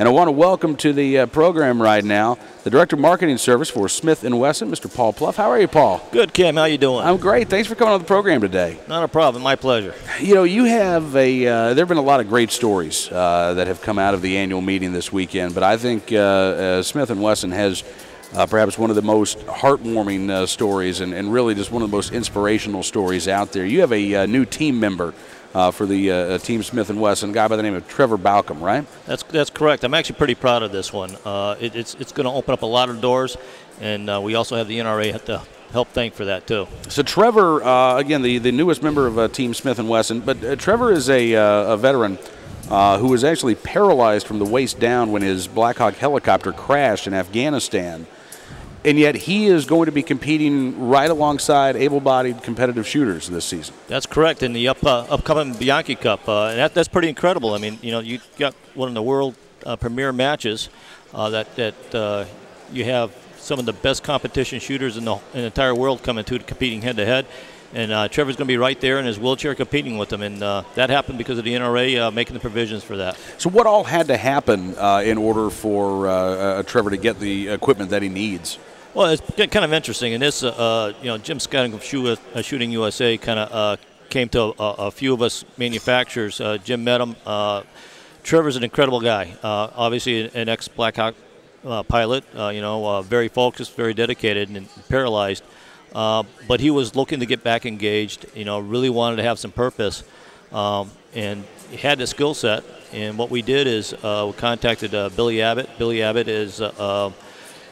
And I want to welcome to the program right now the Director of Marketing Service for Smith & Wesson, Mr. Paul Pluff. How are you, Paul? Good, Kim. How you doing? I'm great. Thanks for coming on the program today. Not a problem. My pleasure. You know, you have there have been a lot of great stories that have come out of the annual meeting this weekend, but I think Smith & Wesson has perhaps one of the most heartwarming stories and really just one of the most inspirational stories out there. You have a new team member for the Team Smith & Wesson, a guy by the name of Trevor Balcom, right? That's correct. I'm actually pretty proud of this one. It's going to open up a lot of doors, and we also have the NRA to help thank for that too. So Trevor, again, the newest member of Team Smith & Wesson, but Trevor is a veteran who was actually paralyzed from the waist down when his Black Hawk helicopter crashed in Afghanistan. And yet he is going to be competing right alongside able-bodied competitive shooters this season. That's correct, in the upcoming Bianchi Cup. And that's pretty incredible. I mean, you know, you got one of the world premier matches that you have some of the best competition shooters in the entire world coming to competing head-to-head. And Trevor's going to be right there in his wheelchair competing with them. And that happened because of the NRA making the provisions for that. So what all had to happen in order for Trevor to get the equipment that he needs? Well, it's kind of interesting. And this, you know, Jim Scott of Shooting USA kind of came to a few of us manufacturers. Jim met him. Trevor's an incredible guy. Obviously, an ex-Black Hawk pilot. You know, very focused, very dedicated, and paralyzed. But he was looking to get back engaged. You know, really wanted to have some purpose, and he had the skill set. And what we did is we contacted Billy Abbott. Billy Abbott is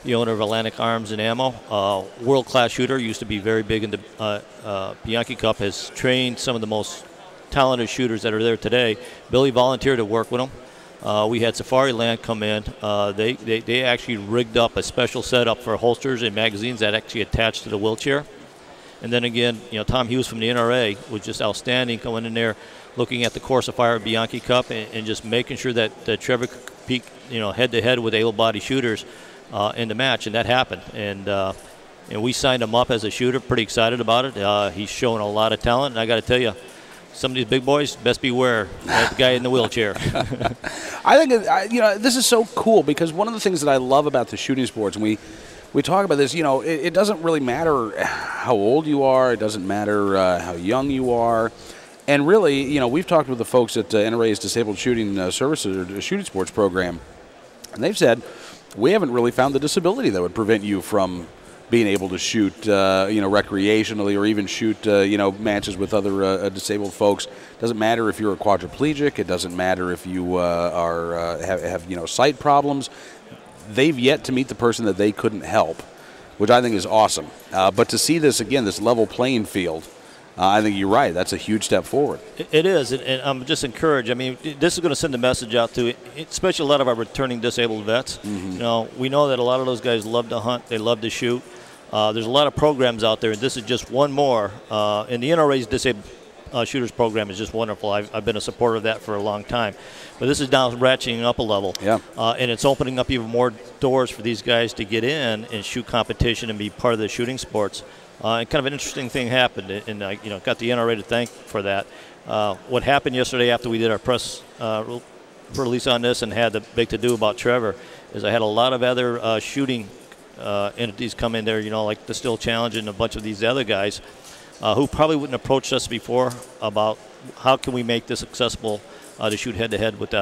the owner of Atlantic Arms and Ammo, world-class shooter, used to be very big in the Bianchi Cup, has trained some of the most talented shooters that are there today. Billy volunteered to work with him. We had Safari Land come in. They actually rigged up a special setup for holsters and magazines that actually attached to the wheelchair. And then again, you know, Tom Hughes from the NRA was just outstanding coming in there, looking at the course of fire of Bianchi Cup and just making sure that Trevor could compete, you know, head-to-head with able-bodied shooters in the match, and that happened. And we signed him up as a shooter, pretty excited about it. He's showing a lot of talent, and I got to tell you, some of these big boys, best beware the guy in the wheelchair. I think, you know, this is so cool because one of the things that I love about the shooting sports, and we talk about this, you know, it doesn't really matter how old you are. It doesn't matter how young you are. And really, you know, we've talked with the folks at NRA's Disabled Shooting Services or Shooting Sports Program, and they've said, we haven't really found the disability that would prevent you from being able to shoot, you know, recreationally or even shoot, you know, matches with other disabled folks. Doesn't matter if you're a quadriplegic. It doesn't matter if you have you know, sight problems. They've yet to meet the person that they couldn't help, which I think is awesome. But to see this again, this level playing field, I think you're right. That's a huge step forward. It is, and I'm just encouraged. I mean, this is going to send a message out to, especially a lot of our returning disabled vets. Mm-hmm. You know, we know that a lot of those guys love to hunt. They love to shoot. There's a lot of programs out there, and this is just one more. And the NRA's Disabled Shooters Program is just wonderful. I've been a supporter of that for a long time. But this is now ratcheting up a level. Yeah. And it's opening up even more doors for these guys to get in and shoot competition and be part of the shooting sports. And kind of an interesting thing happened, and I, you know, got the NRA to thank for that. What happened yesterday after we did our press release on this and had the big to-do about Trevor is I had a lot of other shooting entities come in there, you know, like the Still Challenge and a bunch of these other guys who probably wouldn't have approached us before about how can we make this accessible to shoot head-to-head with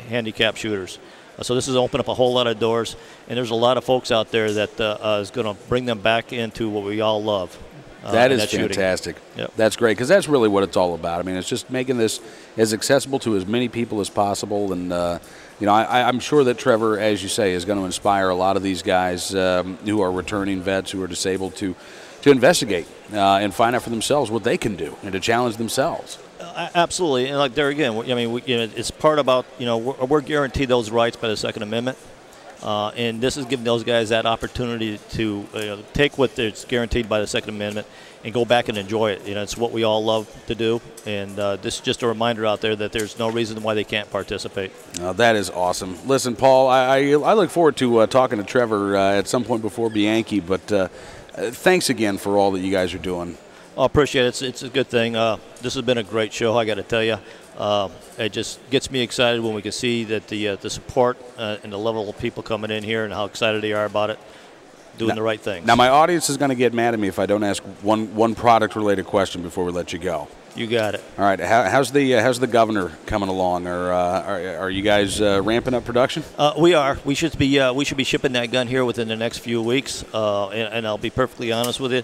handicapped shooters. So this has opened up a whole lot of doors, and there's a lot of folks out there that is going to bring them back into what we all love. That is fantastic. Yep. That's great because that's really what it's all about. I mean, it's just making this as accessible to as many people as possible. And, you know, I'm sure that Trevor, as you say, is going to inspire a lot of these guys who are returning vets who are disabled to investigate and find out for themselves what they can do and to challenge themselves. Absolutely, and like there again, I mean, you know, it's part about, you know, we're guaranteed those rights by the Second Amendment, and this is giving those guys that opportunity to take what is guaranteed by the Second Amendment and go back and enjoy it. You know, it's what we all love to do, and this is just a reminder out there that there's no reason why they can't participate. That is awesome. Listen, Paul, I look forward to talking to Trevor at some point before Bianchi, but thanks again for all that you guys are doing. I appreciate it. It's a good thing. This has been a great show, I got to tell you. It just gets me excited when we can see that the support and the level of people coming in here and how excited they are about it, doing the right thing. Now, my audience is going to get mad at me if I don't ask one product-related question before we let you go. You got it. All right. How's the governor coming along? Or are you guys ramping up production? We are. We should be shipping that gun here within the next few weeks. And I'll be perfectly honest with you.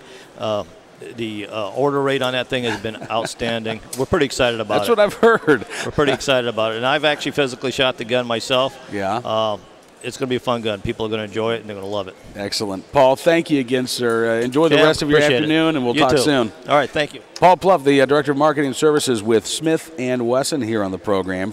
The order rate on that thing has been outstanding. We're pretty excited about it. That's what I've heard. We're pretty excited about it. And I've actually physically shot the gun myself. Yeah. It's going to be a fun gun. People are going to enjoy it, and they're going to love it. Excellent. Paul, thank you again, sir. Enjoy the rest of your afternoon, and we'll talk soon. All right, thank you. Paul Pluff, the Director of Marketing Services with Smith & Wesson here on the program.